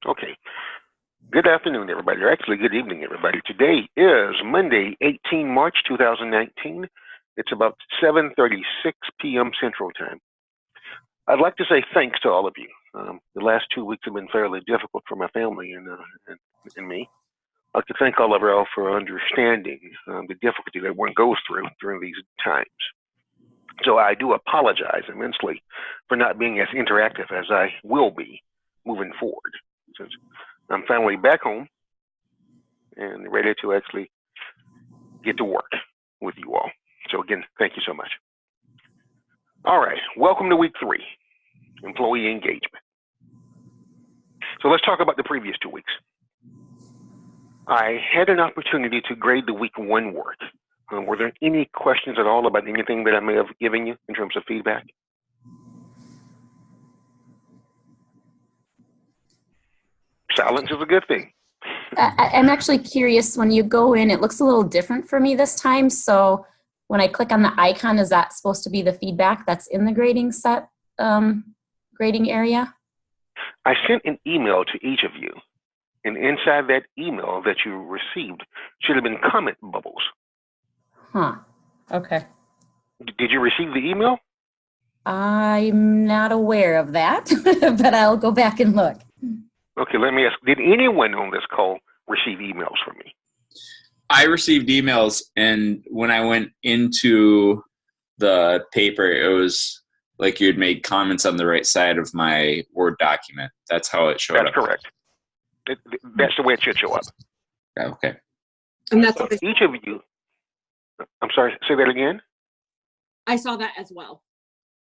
Okay. Good afternoon, everybody, or actually good evening, everybody. Today is Monday, 18 March 2019. It's about 7:36 p.m. Central Time. I'd like to say thanks to all of you. The last 2 weeks have been fairly difficult for my family and me. I'd like to thank all of you all for understanding the difficulty that one goes through during these times. So I do apologize immensely for not being as interactive as I will be moving forward. Since I'm finally back home and ready to actually get to work with you all. So again, thank you so much. All right, welcome to week 3, employee engagement. So let's talk about the previous 2 weeks. I had an opportunity to grade the week 1 work. Were there any questions at all about anything that I may have given you in terms of feedback? Silence is a good thing. I'm actually curious, when you go in, it looks a little different for me this time. So when I click on the icon, is that supposed to be the feedback that's in the grading set, grading area? I sent an email to each of you, and inside that email that you received should have been comment bubbles. Huh. Okay. Did you receive the email? I'm not aware of that, but I'll go back and look. Okay, let me ask, did anyone on this call receive emails from me? I received emails, and when I went into the paper, it was like you had made comments on the right side of my Word document. That's how it showed up. That's correct. That's the way it should show up. Okay. And that's So each of you, I'm sorry, say that again? I saw that as well.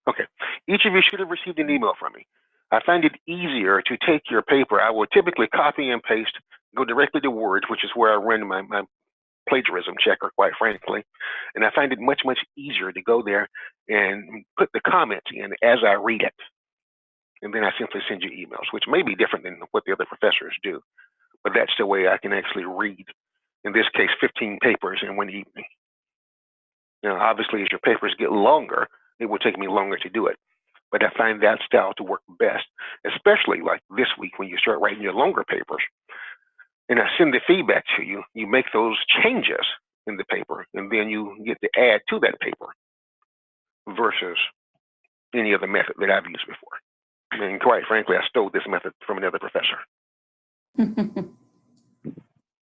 Okay. Each of you should have received an email from me. I find it easier to take your paper. I will typically copy and paste, go directly to Word, which is where I run my plagiarism checker, quite frankly. And I find it much, much easier to go there and put the comments in as I read it. And then I simply send you emails, which may be different than what the other professors do. But that's the way I can actually read, in this case, 15 papers in one evening. Now, obviously, as your papers get longer, it will take me longer to do it. But I find that style to work best, especially like this week when you start writing your longer papers. And I send the feedback to you. You make those changes in the paper, and then you get to add to that paper versus any other method that I've used before. And quite frankly, I stole this method from another professor.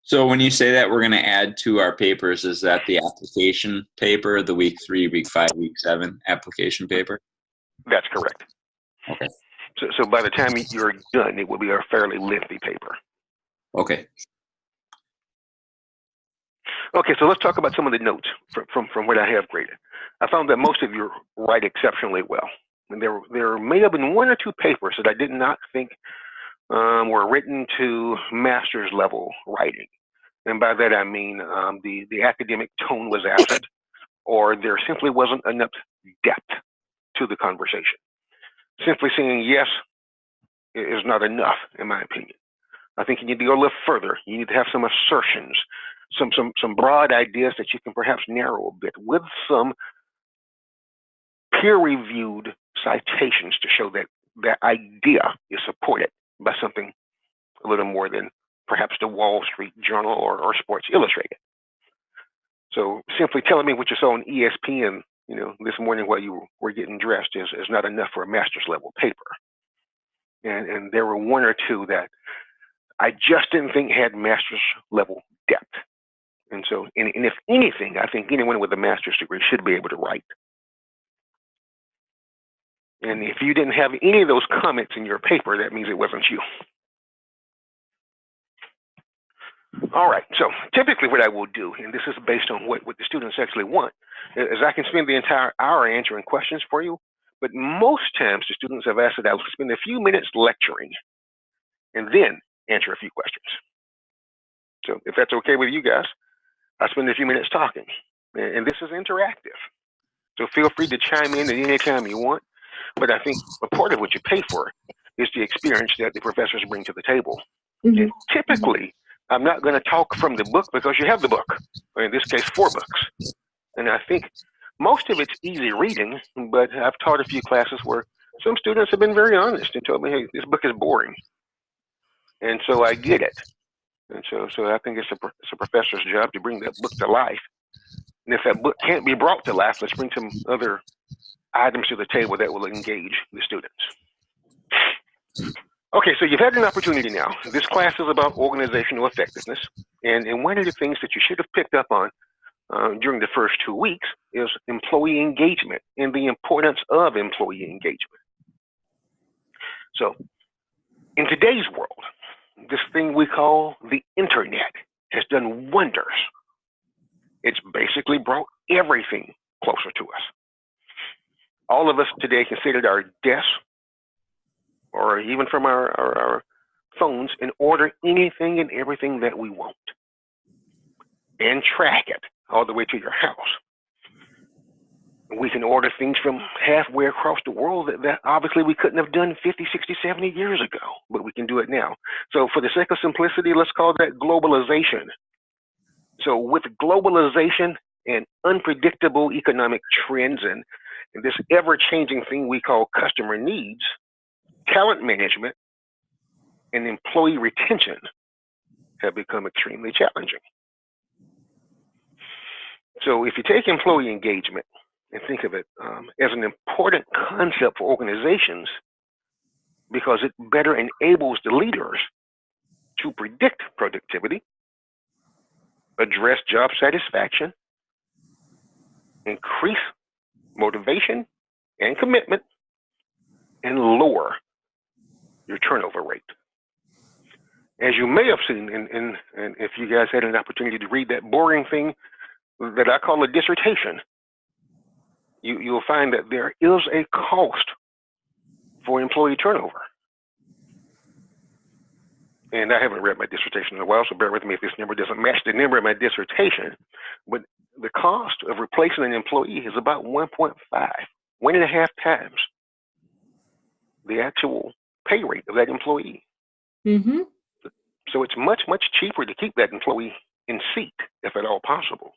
So when you say that we're going to add to our papers, is that the application paper, the week 3, week 5, week 7 application paper? That's correct. Okay. So by the time you're done, it will be a fairly lengthy paper. Okay. Okay, so let's talk about some of the notes from what I have graded. I found that most of you write exceptionally well. And there may have been 1 or 2 papers that I did not think were written to master's level writing. And by that I mean the academic tone was absent, or there simply wasn't enough depth to the conversation. Simply saying yes is not enough, in my opinion. I think you need to go a little further. You need to have some assertions, some broad ideas that you can perhaps narrow a bit with some peer-reviewed citations to show that that idea is supported by something a little more than perhaps the Wall Street Journal or Sports Illustrated. So simply telling me what you saw on ESPN, this morning while you were getting dressed is not enough for a master's level paper. And there were 1 or 2 that I just didn't think had master's level depth. And so, and if anything, I think anyone with a master's degree should be able to write. And if you didn't have any of those comments in your paper, that means it wasn't you. All right, so typically what I will do, and this is based on what the students actually want, is I can spend the entire hour answering questions for you, but most times the students have asked that I will spend a few minutes lecturing and then answer a few questions. So if that's okay with you guys, I spend a few minutes talking, and this is interactive. So feel free to chime in at any time you want, but I think a part of what you pay for is the experience that the professors bring to the table. Mm-hmm. And typically, I'm not going to talk from the book because you have the book, or in this case, 4 books. And I think most of it's easy reading, but I've taught a few classes where some students have been very honest and told me, hey, this book is boring. And so I get it. And so I think it's a professor's job to bring that book to life. And if that book can't be brought to life, let's bring some other items to the table that will engage the students. Okay, so you've had an opportunity now. This class is about organizational effectiveness. And one of the things that you should have picked up on during the first 2 weeks is employee engagement and the importance of employee engagement. So in today's world, this thing we call the internet has done wonders. It's basically brought everything closer to us. All of us today can sit at our desks or even from our phones and order anything and everything that we want and track it all the way to your house. We can order things from halfway across the world that obviously we couldn't have done 50, 60, 70 years ago, but we can do it now. So for the sake of simplicity, let's call that globalization. So with globalization and unpredictable economic trends and this ever-changing thing we call customer needs, talent management and employee retention have become extremely challenging. So if you take employee engagement and think of it as an important concept for organizations because it better enables the leaders to predict productivity, address job satisfaction, increase motivation and commitment, and lower your turnover rate. As you may have seen, and if you guys had an opportunity to read that boring thing that I call a dissertation, you'll find that there is a cost for employee turnover. And I haven't read my dissertation in a while, so bear with me if this number doesn't match the number of my dissertation. But the cost of replacing an employee is about 1.5, 1.5 times the actual pay rate of that employee. Mm-hmm. So it's much, much cheaper to keep that employee in seat, if at all possible.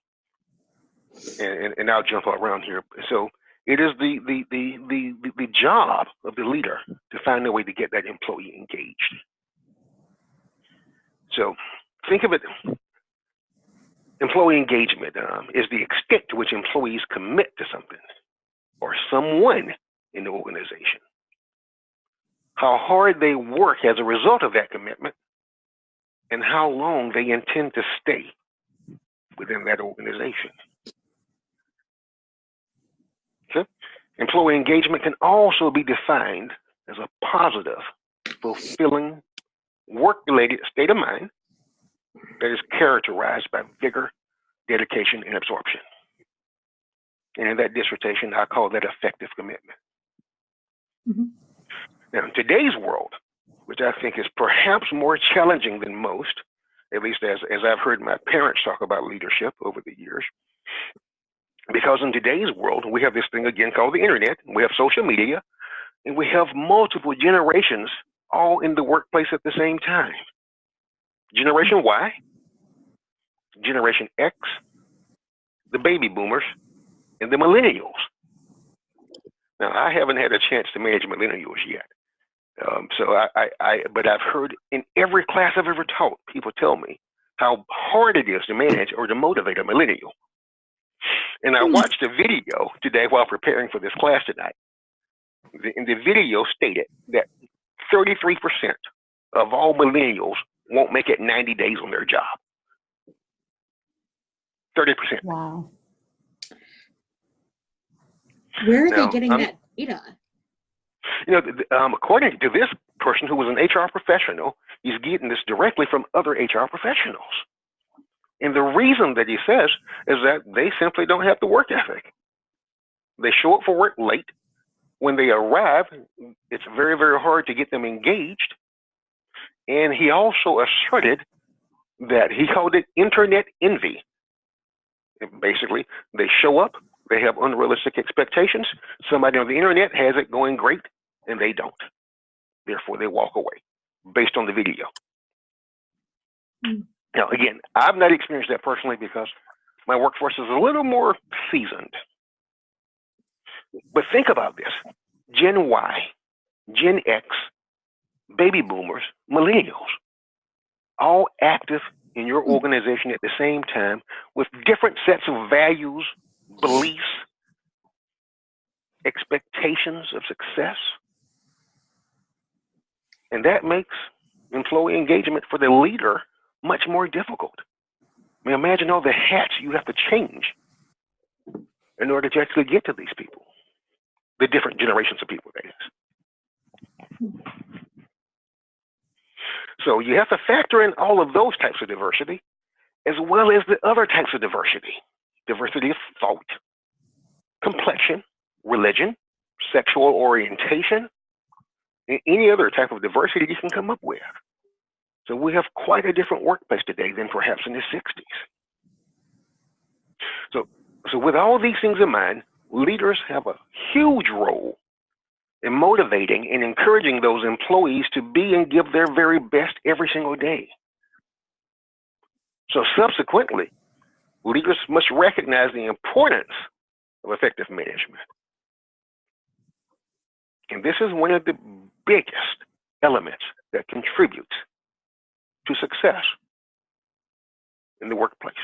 And I'll jump around here. So it is the job of the leader to find a way to get that employee engaged. So think of it, employee engagement is the extent to which employees commit to something or someone in the organization. How hard they work as a result of that commitment and how long they intend to stay within that organization. So, employee engagement can also be defined as a positive, fulfilling, work-related state of mind that is characterized by vigor, dedication, and absorption. And in that dissertation, I call that effective commitment. Mm-hmm. Now, in today's world, which I think is perhaps more challenging than most, at least as I've heard my parents talk about leadership over the years, because in today's world, we have this thing again called the internet, we have social media, and we have multiple generations all in the workplace at the same time. Generation Y, Generation X, the baby boomers, and the millennials. Now, I haven't had a chance to manage millennials yet. But I've heard in every class I've ever taught, people tell me how hard it is to manage or to motivate a millennial. And I watched a video today while preparing for this class tonight. And the video stated that 33% of all millennials won't make it 90 days on their job. 30%. Wow. Where are Now, they getting that data? You know, according to this person who was an HR professional, he's getting this directly from other HR professionals. And the reason that he says is that they simply don't have the work ethic. They show up for work late. When they arrive, it's very, very hard to get them engaged. And he also asserted that he called it internet envy. And basically, they show up, they have unrealistic expectations. Somebody on the internet has it going great, and they don't. Therefore, they walk away based on the video. Now, again, I've not experienced that personally because my workforce is a little more seasoned. But think about this. Gen Y, Gen X, baby boomers, millennials. all active in your organization at the same time with different sets of values, beliefs, expectations of success. And that makes employee engagement for the leader much more difficult. I mean, imagine all the hats you have to change in order to actually get to these people, the different generations of people, that is. So you have to factor in all of those types of diversity, as well as the other types of diversity. Diversity of thought, complexion, religion, sexual orientation, and any other type of diversity you can come up with. So we have quite a different workplace today than perhaps in the 60s. So with all these things in mind, leaders have a huge role in motivating and encouraging those employees to be and give their very best every single day. So subsequently, leaders must recognize the importance of effective management. And this is one of the biggest elements that contributes to success in the workplace.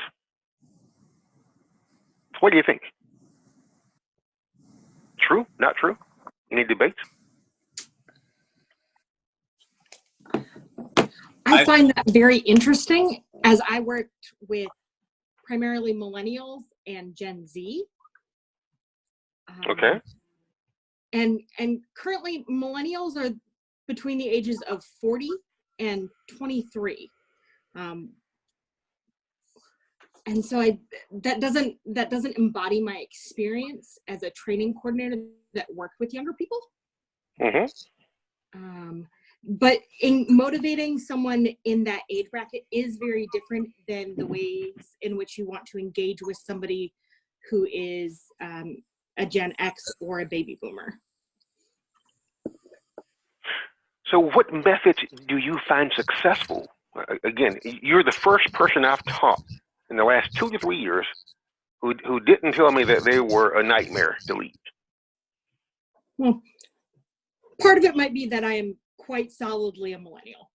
What do you think? True? Not true? Any debates? I find that very interesting, as I worked with primarily millennials and Gen Z. Okay. And currently millennials are between the ages of 40 and 23. And so that doesn't embody my experience as a training coordinator that worked with younger people. Mm-hmm. But in motivating someone in that age bracket is very different than the ways in which you want to engage with somebody who is a Gen X or a baby boomer. So what methods do you find successful? Again, you're the first person I've taught in the last 2 to 3 years who didn't tell me that they were a nightmare to lead. Well, part of it might be that I am quite solidly a millennial.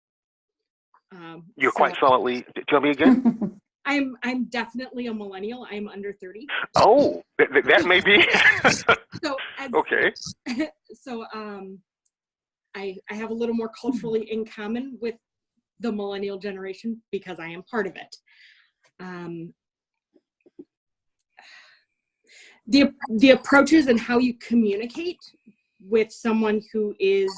You're quite solidly, tell me again? I'm definitely a millennial. I'm under 30. Oh, that may be. Okay. So I have a little more culturally in common with the millennial generation because I am part of it. The approaches and how you communicate with someone who is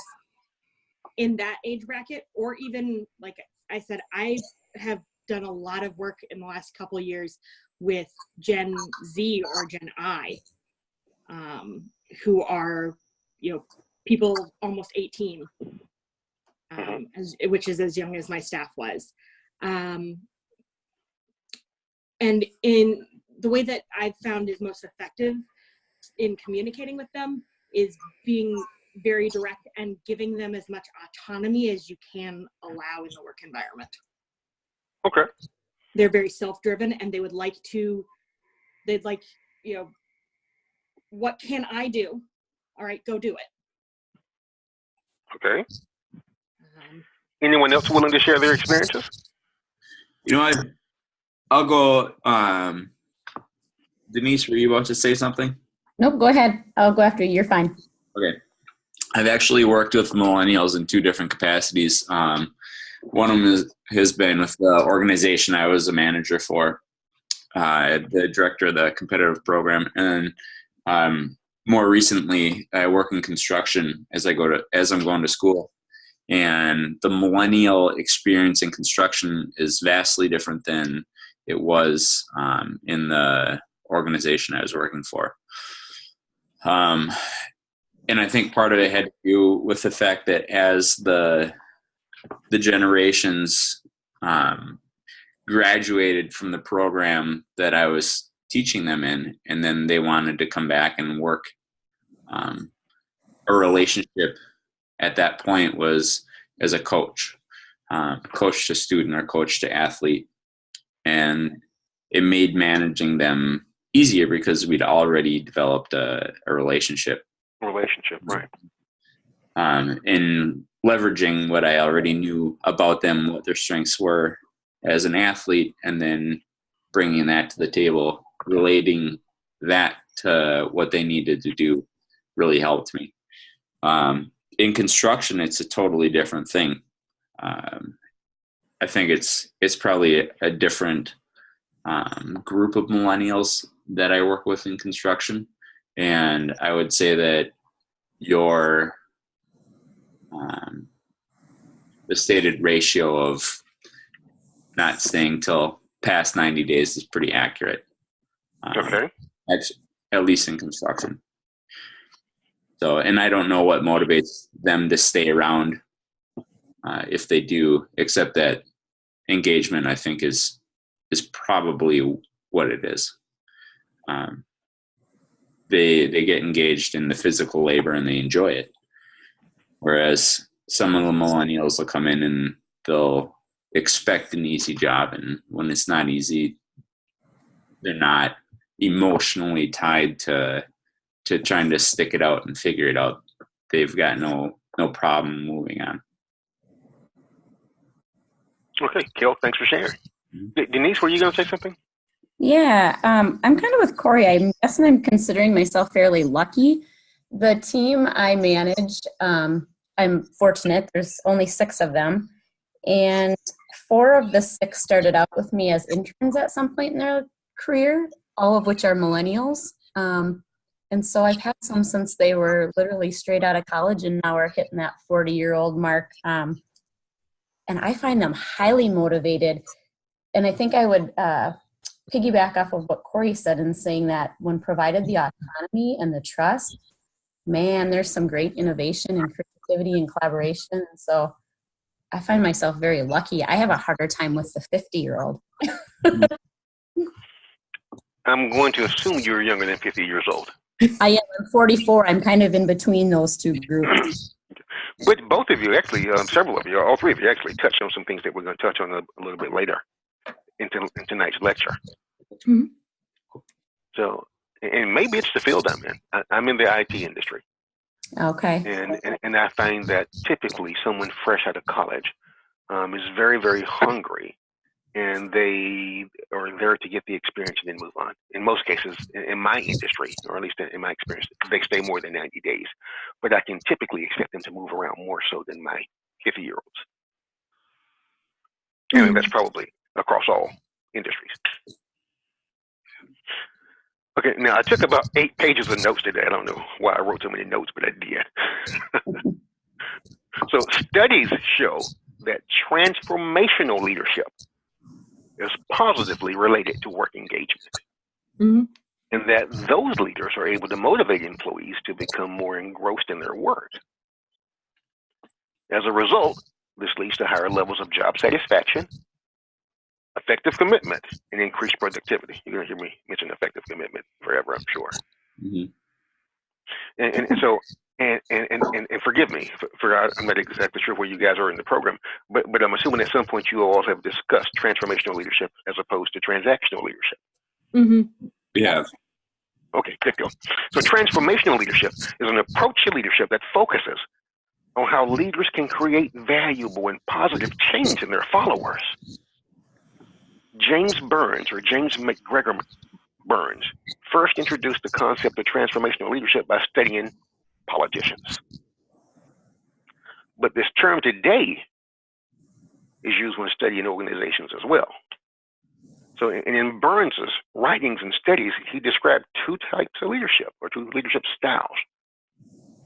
in that age bracket, or even, like I said, I have done a lot of work in the last couple of years with Gen Z or Gen I, who are, people almost 18, which is as young as my staff was. And in the way that I've found is most effective in communicating with them is being very direct and giving them as much autonomy as you can allow in the work environment. Okay. They're very self-driven, and they'd like, what can I do? All right, go do it. Okay. Anyone else willing to share their experiences? I'll go. Denise, were you about to say something? Nope, go ahead. I'll go after you. You're fine. Okay. I've actually worked with millennials in 2 different capacities. One of them has been with the organization I was a manager for, the director of the competitive program, and more recently, I work in construction as I'm going to school. And the millennial experience in construction is vastly different than it was in the organization I was working for. And I think part of it had to do with the fact that as the generations graduated from the program that I was teaching them in, and then they wanted to come back and work, a relationship at that point was as a coach, coach to student or coach to athlete. And it made managing them easier because we'd already developed a relationship. Relationship, right. And leveraging what I already knew about them, what their strengths were as an athlete, and then bringing that to the table, relating that to what they needed to do really helped me. In construction, it's a totally different thing. I think it's probably a different group of millennials that I work with in construction. And I would say that the stated ratio of not staying till past 90 days is pretty accurate. Okay. At least in construction. So, and I don't know what motivates them to stay around if they do, except that engagement, I think, is probably what it is. They get engaged in the physical labor and they enjoy it. Whereas some of the millennials will come in and they'll expect an easy job, and when it's not easy, they're not emotionally tied to trying to stick it out and figure it out. They've got no problem moving on. Okay, Kel, thanks for sharing. Denise, were you going to say something? Yeah, I'm kind of with Corey. I'm guessing I'm considering myself fairly lucky. The team I managed, I'm fortunate. There's only 6 of them. And 4 of the 6 started out with me as interns at some point in their career, all of which are millennials. And so I've had some since they were literally straight out of college and now are hitting that 40-year-old mark. And I find them highly motivated. And I think I would piggyback off of what Corey said in saying that when provided the autonomy and the trust, man, there's some great innovation and creativity and collaboration. And so I find myself very lucky. I have a harder time with the 50-year-old. I'm going to assume you're younger than 50 years old. I am. I'm 44. I'm kind of in between those two groups. But both of you, actually, several of you, all 3 of you actually touched on some things that we're going to touch on a little bit later in tonight's lecture. Mm-hmm. So, and maybe it's the field I'm in. I'm in the IT industry. Okay. And I find that typically someone fresh out of college is very, very hungry, and they are there to get the experience and then move on. In most cases, in my industry, or at least in my experience, they stay more than 90 days. But I can typically expect them to move around more so than my 50-year-olds. And that's probably across all industries. Okay, now I took about 8 pages of notes today. I don't know why I wrote so many notes, but I did. So studies show that transformational leadership is positively related to work engagement. Mm-hmm. And that those leaders are able to motivate employees to become more engrossed in their work. As a result, this leads to higher levels of job satisfaction, effective commitment, and increased productivity. You're going to hear me mention effective commitment forever, I'm sure. Mm-hmm. And forgive me for I'm not exactly sure where you guys are in the program, but I'm assuming at some point you all have discussed transformational leadership as opposed to transactional leadership. Mm-hmm. Yeah. Okay, good go. So transformational leadership is an approach to leadership that focuses on how leaders can create valuable and positive change in their followers. James McGregor Burns first introduced the concept of transformational leadership by studying politicians. But this term today is used when studying organizations as well. So in Burns's writings and studies, he described 2 types of leadership, or 2 leadership styles: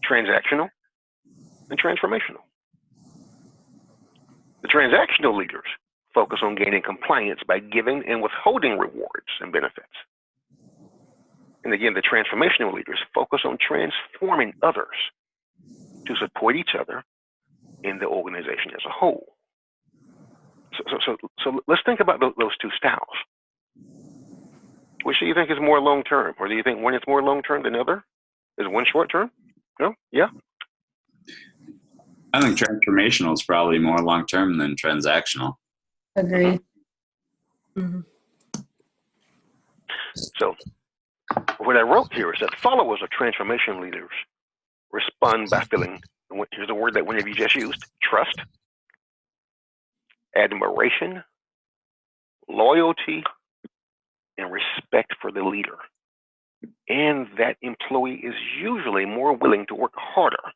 transactional and transformational. The transactional leaders focus on gaining compliance by giving and withholding rewards and benefits. And again, the transformational leaders focus on transforming others to support each other in the organization as a whole. So let's think about those 2 styles. Which do you think is more long-term? Or do you think one is more long-term than the other? Is one short-term? No? Yeah? I think transformational is probably more long-term than transactional. Agree. Mm-hmm. So what I wrote here is that followers of transformation leaders respond by feeling Here's a word that one of you just used: trust, admiration, loyalty, and respect for the leader. And that employee is usually more willing to work harder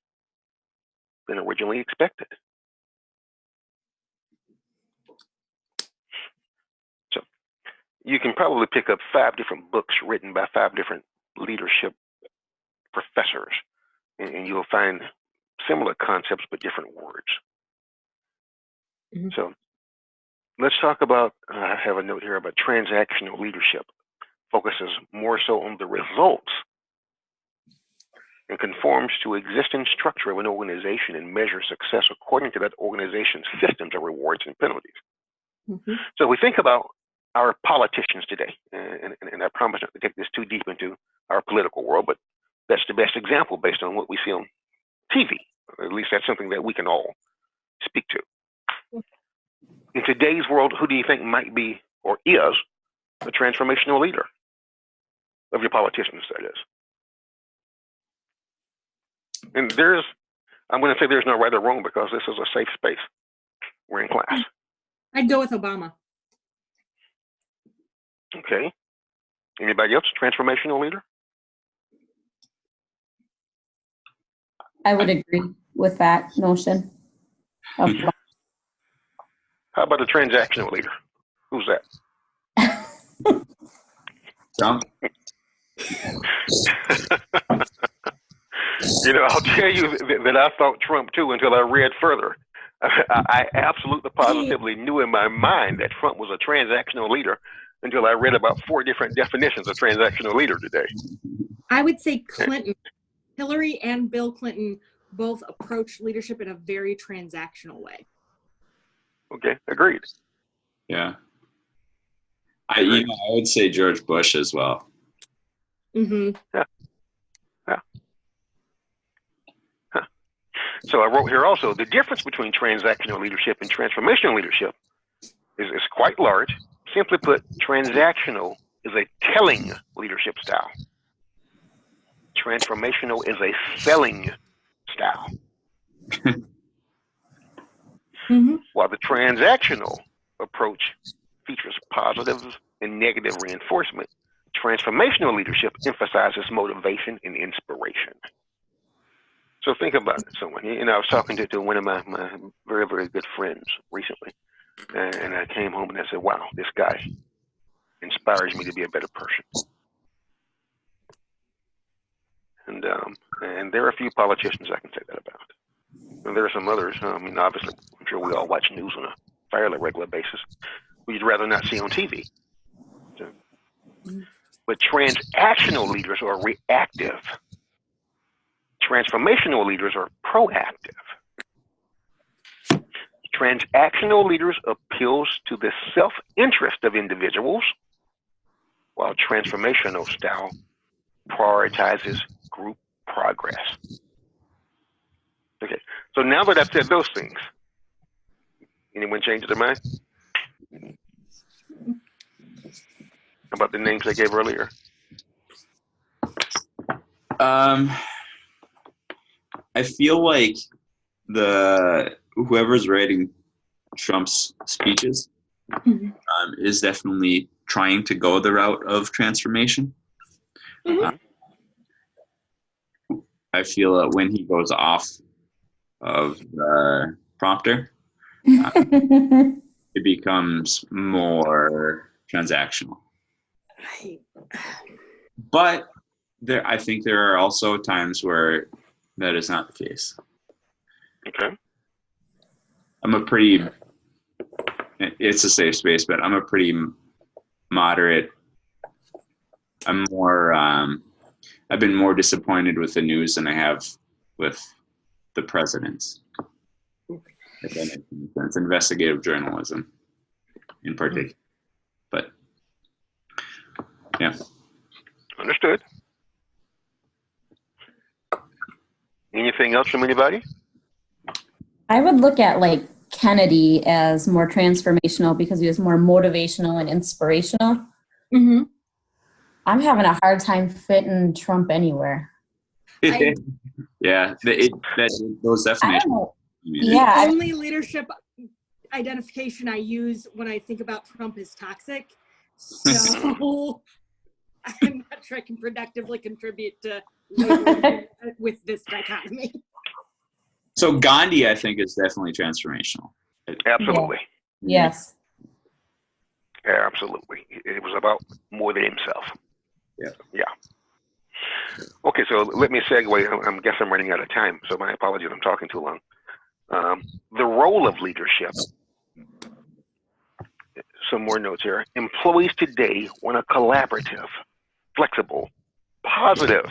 than originally expected. So you can probably pick up 5 different books written by 5 different leadership professors, and you'll find similar concepts but different words. So let's talk about, I have a note here about transactional leadership. Focuses more so on the results and conforms to existing structure of an organization and measures success according to that organization's systems of rewards and penalties. So we think about our politicians today, and I promise not to take this too deep into our political world, but that's the best example based on what we see on TV. At least that's something that we can all speak to. In today's world, who do you think might be or is the transformational leader of your politicians, that is? And I'm going to say there's no right or wrong because this is a safe space. We're in class. I'd go with Obama. Okay. Anybody else? Transformational leader? I would agree with that notion. How about a transactional leader? Who's that? Trump. I'll tell you that I thought Trump too until I read further. I absolutely positively knew in my mind that Trump was a transactional leader until I read about 4 different definitions of transactional leader today. I would say Clinton. Hillary and Bill Clinton both approach leadership in a very transactional way. Okay, agreed. Yeah. I would say George Bush as well. Mm-hmm. Yeah. So I wrote here also, the difference between transactional leadership and transformational leadership is quite large. Simply put, transactional is a telling leadership style. Transformational is a selling style. While the transactional approach features positive and negative reinforcement, transformational leadership emphasizes motivation and inspiration. So think about someone. I was talking to one of my very, very good friends recently, and I came home and I said, wow, this guy inspires me to be a better person. And there are a few politicians I can say that about. And there are some others. Obviously, I'm sure we all watch news on a fairly regular basis. We'd rather not see on TV. So, but transactional leaders are reactive. Transformational leaders are proactive. Transactional leaders appeals to the self-interest of individuals, while transformational style prioritizes group progress. Okay, so now that I've said those things, anyone change their mind about the names I gave earlier? I feel like whoever's writing Trump's speeches is definitely trying to go the route of transformation. I feel that when he goes off of the prompter, it becomes more transactional. But I think there are also times where that is not the case. Okay. It's a safe space, but I'm a pretty moderate. I've been more disappointed with the news than I have with the presidents. If that makes any sense. Investigative journalism in particular. But yeah. Understood. Anything else from anybody? I would look at like Kennedy as more transformational because he was more motivational and inspirational. I'm having a hard time fitting Trump anywhere. Yeah, those I definitions. don't know. mean, Yeah. The only leadership identification I use when I think about Trump is toxic. So I'm not sure I can productively contribute to labeling with this dichotomy. So Gandhi, I think, is definitely transformational. Absolutely. Yes. Yeah, absolutely. It was about more than himself. Yeah. Yeah. Okay, so let me segue. I guess I'm running out of time, so my apologies. I'm talking too long. The role of leadership. Some more notes here. Employees today want a collaborative, flexible, positive,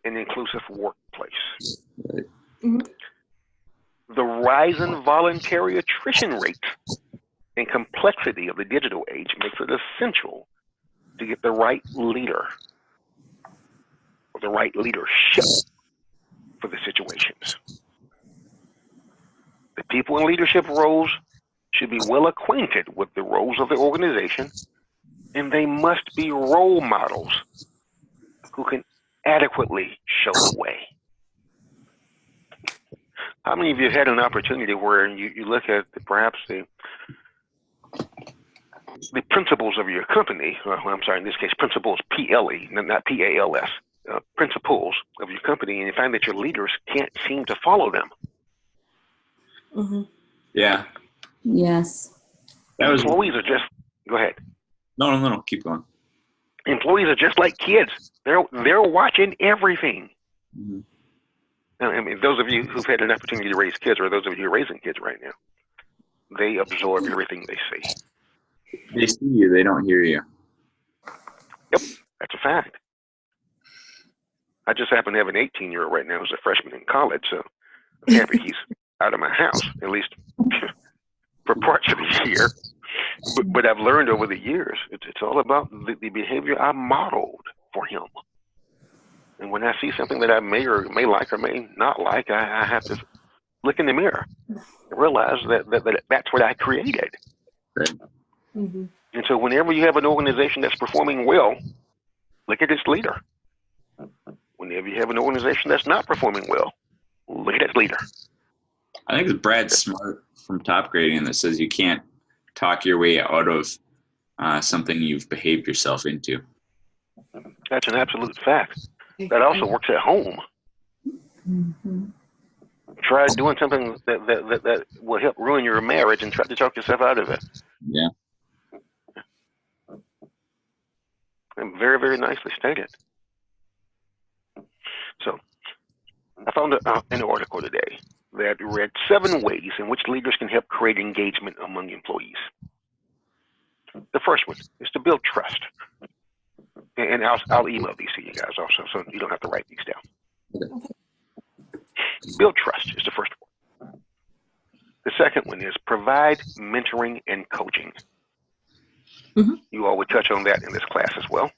and inclusive workplace. Mm-hmm. The rise in voluntary attrition rate and complexity of the digital age makes it essential to get the right leader or the right leadership for the situations. The people in leadership roles should be well acquainted with the roles of the organization, and they must be role models who can adequately show the way. How many of you had an opportunity where you look at perhaps the principles of your company, I'm sorry, in this case, principles, P-L-E, not P-A-L-S, principles of your company, and you find that your leaders can't seem to follow them? Mm-hmm. Yeah. Yes. Employees are just, go ahead. No, keep going. Employees are just like kids. They're watching everything. Mm-hmm. I mean, those of you who've had an opportunity to raise kids, or those of you who are raising kids right now, they absorb everything they see. They see you, they don't hear you. Yep, that's a fact. I just happen to have an 18-year-old right now who's a freshman in college, so I'm happy he's out of my house, at least for parts of the year. But I've learned over the years, it's all about the behavior I modeled for him. And when I see something that I may like or may not like, I have to look in the mirror and realize that that's what I created. Right. Mm-hmm. And so whenever you have an organization that's performing well, look at its leader. Whenever you have an organization that's not performing well, look at its leader. I think it's Brad Smart from Top Grading that says you can't talk your way out of something you've behaved yourself into. That's an absolute fact. That also works at home. Mm-hmm. Try doing something that will help ruin your marriage and try to talk yourself out of it. Yeah. And very, very nicely stated. So I found an article today that read 7 ways in which leaders can help create engagement among employees. The first one is to build trust. And I'll email these to you guys also, so you don't have to write these down. Okay. Build trust is the first one. The second one is provide mentoring and coaching. Mm-hmm. You all would touch on that in this class as well.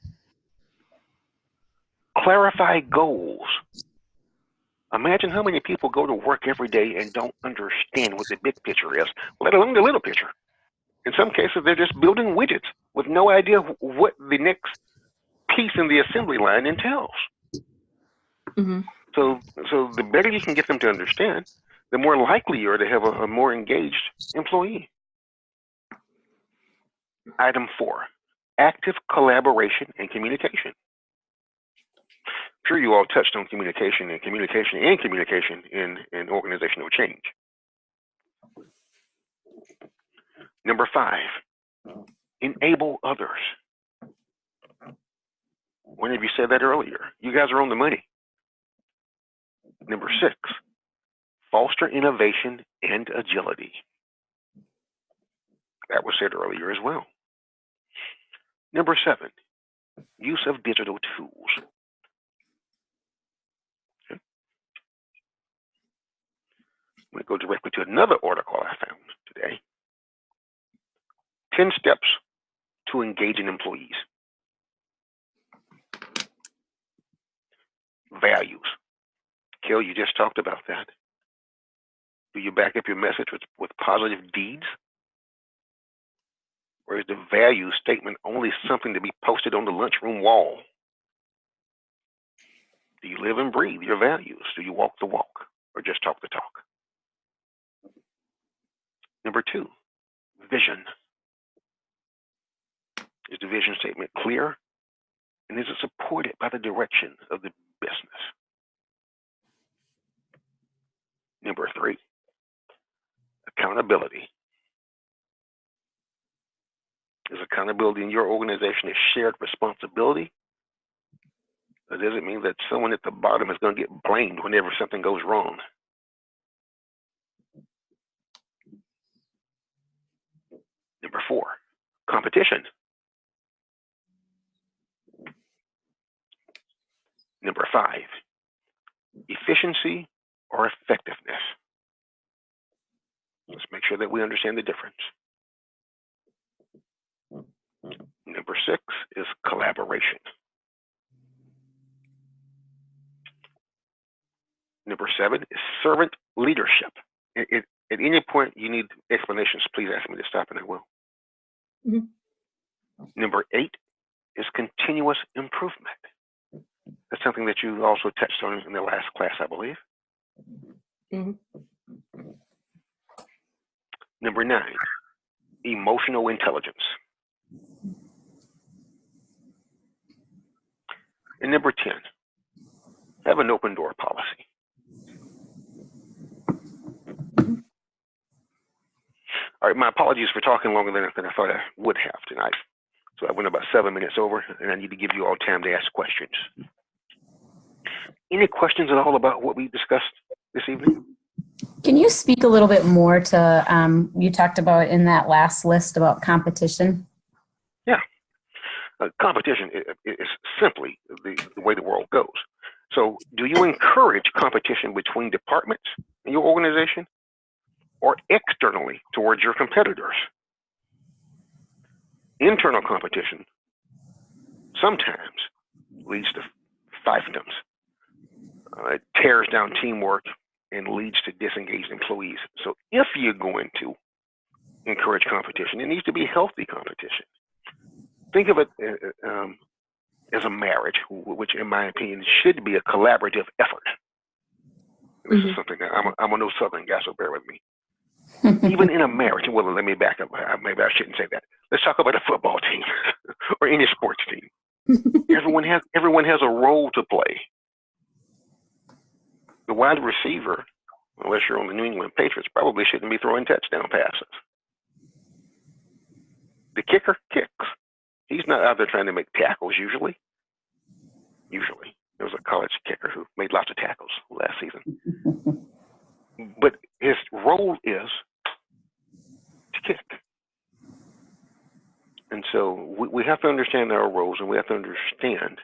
Clarify goals. Imagine how many people go to work every day and don't understand what the big picture is, let alone the little picture. In some cases, they're just building widgets with no idea what the next piece in the assembly line entails. Mm-hmm. So the better you can get them to understand, the more likely you are to have a more engaged employee. Item 4, active collaboration and communication. I'm sure you all touched on communication in organizational change. Number 5, enable others. One of you said that earlier. You guys are on the money. Number 6, foster innovation and agility. That was said earlier as well. Number 7, use of digital tools. Okay. I'm going to go directly to another article I found today. 10 steps to engaging employees. Values. Kel, you just talked about that. Do you back up your message with positive deeds? Or is the value statement only something to be posted on the lunchroom wall? Do you live and breathe your values? Do you walk the walk or just talk the talk? Number 2, vision. Is the vision statement clear? And is it supported by the direction of the business? Number 3, accountability. Is accountability in your organization a shared responsibility? Or does it mean that someone at the bottom is going to get blamed whenever something goes wrong? Number 4, competition. Number 5, efficiency or effectiveness. Let's make sure that we understand the difference. Number 6 is collaboration. Number 7 is servant leadership. At any point you need explanations, please ask me to stop and I will. Mm-hmm. Number 8 is continuous improvement. That's something that you also touched on in the last class, I believe. Mm-hmm. Number 9, emotional intelligence. And number 10, have an open door policy. All right, my apologies for talking longer than I thought I would have tonight. So I went about 7 minutes over, and I need to give you all time to ask questions. Any questions at all about what we discussed this evening? Can you speak a little bit more to, you talked about in that last list about competition? Yeah. Competition is simply the way the world goes. So do you encourage competition between departments in your organization or externally towards your competitors? Internal competition sometimes leads to fiefdoms. It tears down teamwork and leads to disengaged employees. So if you're going to encourage competition, it needs to be healthy competition. Think of it as a marriage, which in my opinion should be a collaborative effort. And this is something that I'm a no Southern guy, so bear with me. Even in a marriage, well, let me back up. Maybe I shouldn't say that. Let's talk about a football team or any sports team. Everyone has a role to play. The wide receiver, unless you're on the New England Patriots, probably shouldn't be throwing touchdown passes. The kicker kicks. He's not out there trying to make tackles usually. There was a college kicker who made lots of tackles last season. But his role is to kick. And so we have to understand our roles, and we have to understand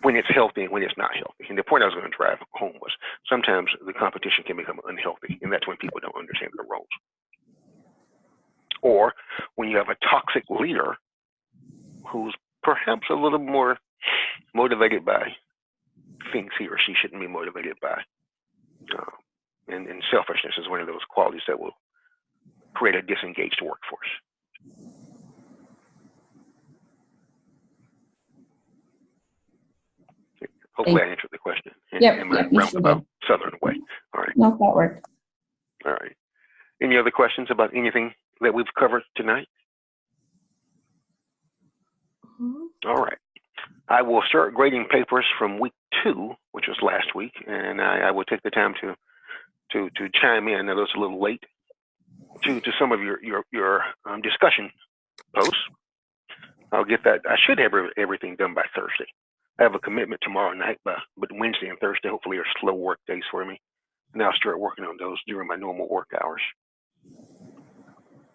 when it's healthy and when it's not healthy. And the point I was going to drive home was sometimes the competition can become unhealthy, and that's when people don't understand their roles. Or when you have a toxic leader who's perhaps a little more motivated by things he or she shouldn't be motivated by. And selfishness is one of those qualities that will create a disengaged workforce. Hopefully I answered the question in my roundabout Southern way. All right. No, that worked. All right. Any other questions about anything that we've covered tonight? All right. I will start grading papers from week 2, which was last week, and I will take the time to chime in. I know it's a little late to some of your discussion posts. I'll get that. I should have everything done by Thursday. I have a commitment tomorrow night, but Wednesday and Thursday hopefully are slow work days for me, and I'll start working on those during my normal work hours.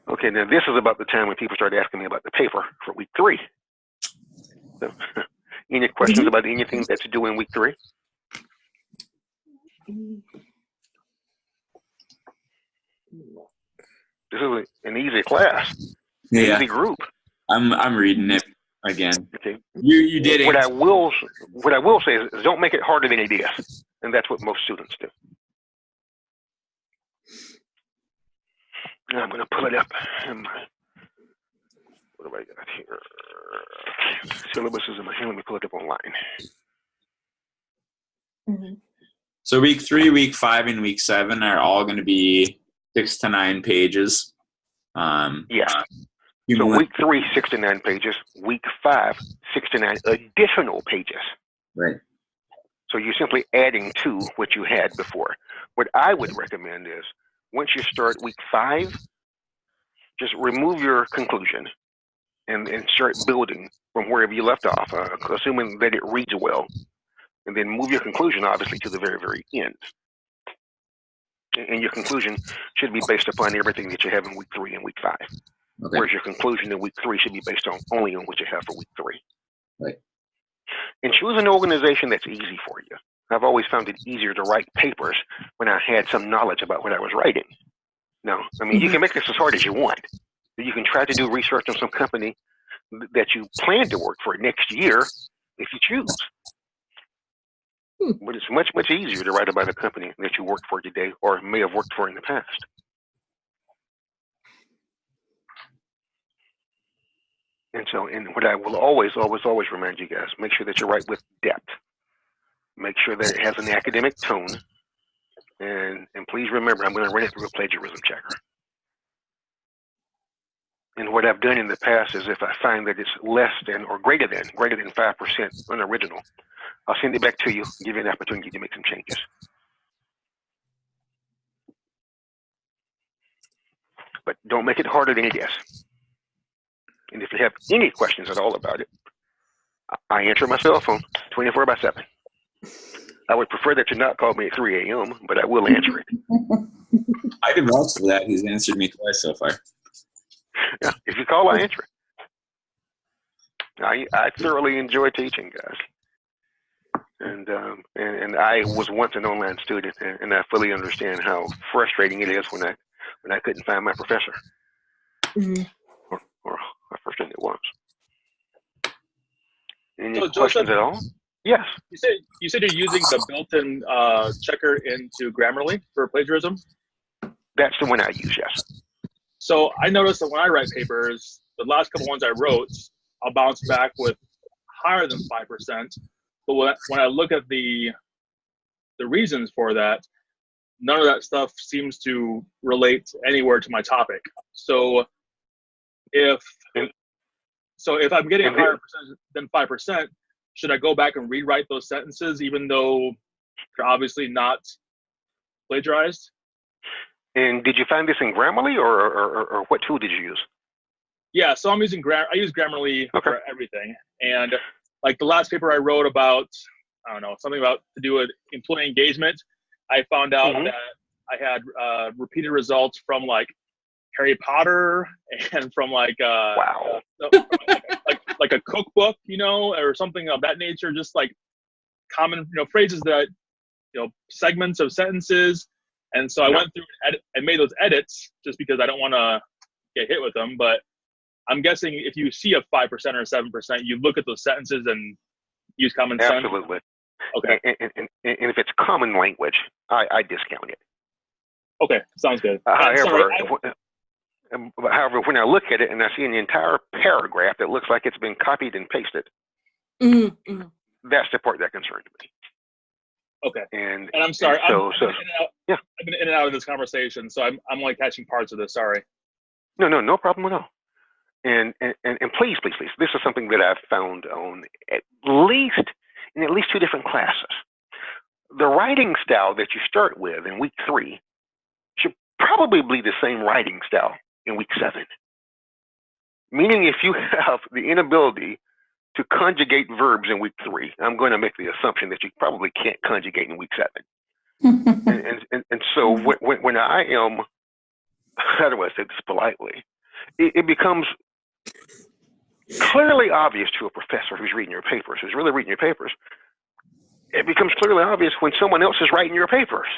Okay, now this is about the time when people start asking me about the paper for week 3. So, any questions about anything that's due in week 3? This is an easy class, an easy group. I'm reading it again. Okay. You did it. What I will say is don't make it harder than it is, and that's what most students do. Now I'm going to pull it up. What have I got here? Syllabus is in my hand. Let me pull it up online. Mm-hmm. So week 3, week 5, and week 7 are all going to be 6 to 9 pages. Yeah. So week 3, 6 to 9 pages. Week 5, 6 to 9 additional pages. Right. So you're simply adding to what you had before. What I would recommend is once you start week 5, just remove your conclusion and start building from wherever you left off, assuming that it reads well. And then move your conclusion, obviously, to the very, very end. And your conclusion should be based upon everything that you have in week 3 and week 5. Okay. Whereas your conclusion in week 3 should be based only on what you have for week 3. Right. And choose an organization that's easy for you. I've always found it easier to write papers when I had some knowledge about what I was writing. Now, I mean, you can make this as hard as you want. You can try to do research on some company that you plan to work for next year if you choose. But it's much, much easier to write about a company that you work for today or may have worked for in the past. And so, and what I will always remind you guys, make sure that you write with depth. Make sure that it has an academic tone. And please remember, I'm going to run it through a plagiarism checker. And what I've done in the past is if I find that it's less than or greater than 5% unoriginal, I'll send it back to you, give you an opportunity to make some changes. But don't make it harder than it is. And if you have any questions at all about it, I answer my cell phone 24/7. I would prefer that you not call me at 3 a.m., but I will answer it. I can vouch for that. He's answered me twice so far. Yeah, if you call, I answer it. I thoroughly enjoy teaching, guys. And I was once an online student, and I fully understand how frustrating it is when I couldn't find my professor. Mm-hmm. Or how frustrating it was. Any So, questions Joseph, at all? Yes. You said you're using the built-in checker into Grammarly for plagiarism? That's the one I use, yes. So I noticed that when I write papers, the last couple ones I wrote, I'll bounce back with higher than 5%. But when I look at the reasons for that, none of that stuff seems to relate anywhere to my topic. So if I'm getting a higher percentage than 5%, should I go back and rewrite those sentences even though they're obviously not plagiarized? And did you find this in Grammarly or what tool did you use? Yeah, so I use Grammarly for everything. And like the last paper I wrote about, I don't know, something about to do with employee engagement, I found out that I had repeated results from like Harry Potter and from like Wow. like a cookbook, or something of that nature, just like common phrases that segments of sentences. And so I went through and made those edits just because I don't want to get hit with them. But I'm guessing if you see a 5% or 7%, you look at those sentences and use common sense. Absolutely. Okay. And if it's common language, I discount it. Okay, sounds good. However, when I look at it and I see an entire paragraph that looks like it's been copied and pasted, that's the part that concerns me. Okay. And I'm sorry. Yeah. I've been in and out of this conversation, so I'm only catching parts of this. Sorry. No problem at all. And please, this is something that I've found on in at least 2 different classes. The writing style that you start with in week 3 should probably be the same writing style in week 7. Meaning if you have the inability to conjugate verbs in week 3, I'm going to make the assumption that you probably can't conjugate in week 7. and so when I am, how do I say this politely, it becomes clearly obvious to a professor who's reading your papers, who's really reading your papers. It becomes clearly obvious when someone else is writing your papers.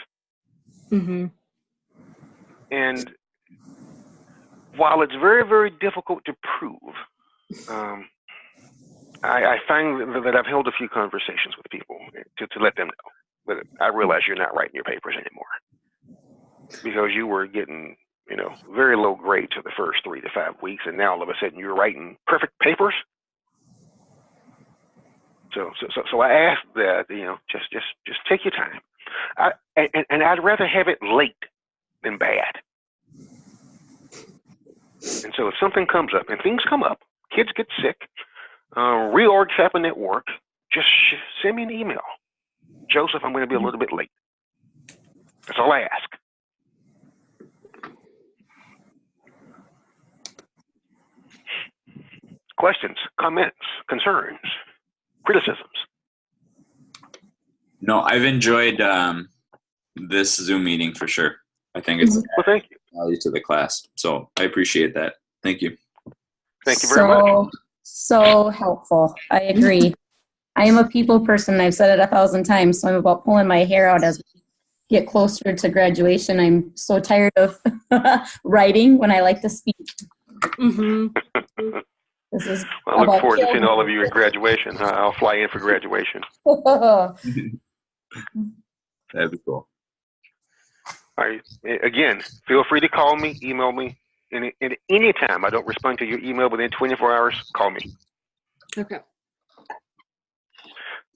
And while it's very, very difficult to prove, I find that I've held a few conversations with people to let them know that I realize you're not writing your papers anymore because you were getting, very low grades for the first 3 to 5 weeks, and now all of a sudden you're writing perfect papers. So I ask that, just take your time. And I'd rather have it late than bad. And so if something comes up, and things come up, kids get sick, reorgs happen at work, just send me an email. Joseph, I'm going to be a little bit late. That's all I ask. Questions, comments, concerns, criticisms? No, I've enjoyed this Zoom meeting for sure. I think it's Well, thank you. value to the class. So I appreciate that. Thank you. Thank you very much. So helpful. I agree. I am a people person. I've said it 1,000 times, so I'm about pulling my hair out as we get closer to graduation. I'm so tired of writing when I like to speak. Mm-hmm. This is I look forward to seeing all of you at graduation. I'll fly in for graduation. That'd be cool. All right. Again, feel free to call me, email me. And at any time I don't respond to your email within 24 hours, call me. Okay.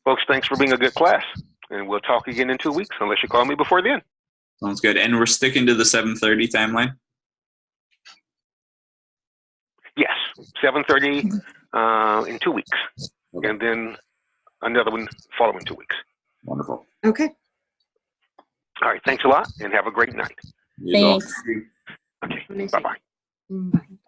Folks, thanks for being a good class. And we'll talk again in 2 weeks, unless you call me before then. Sounds good. And we're sticking to the 7:30 timeline? Yes, 7:30 in 2 weeks. Okay. And then another one following 2 weeks. Wonderful. Okay. All right. Thanks a lot, and have a great night. You as well. Thanks. Okay. Nice Bye-bye. Bye.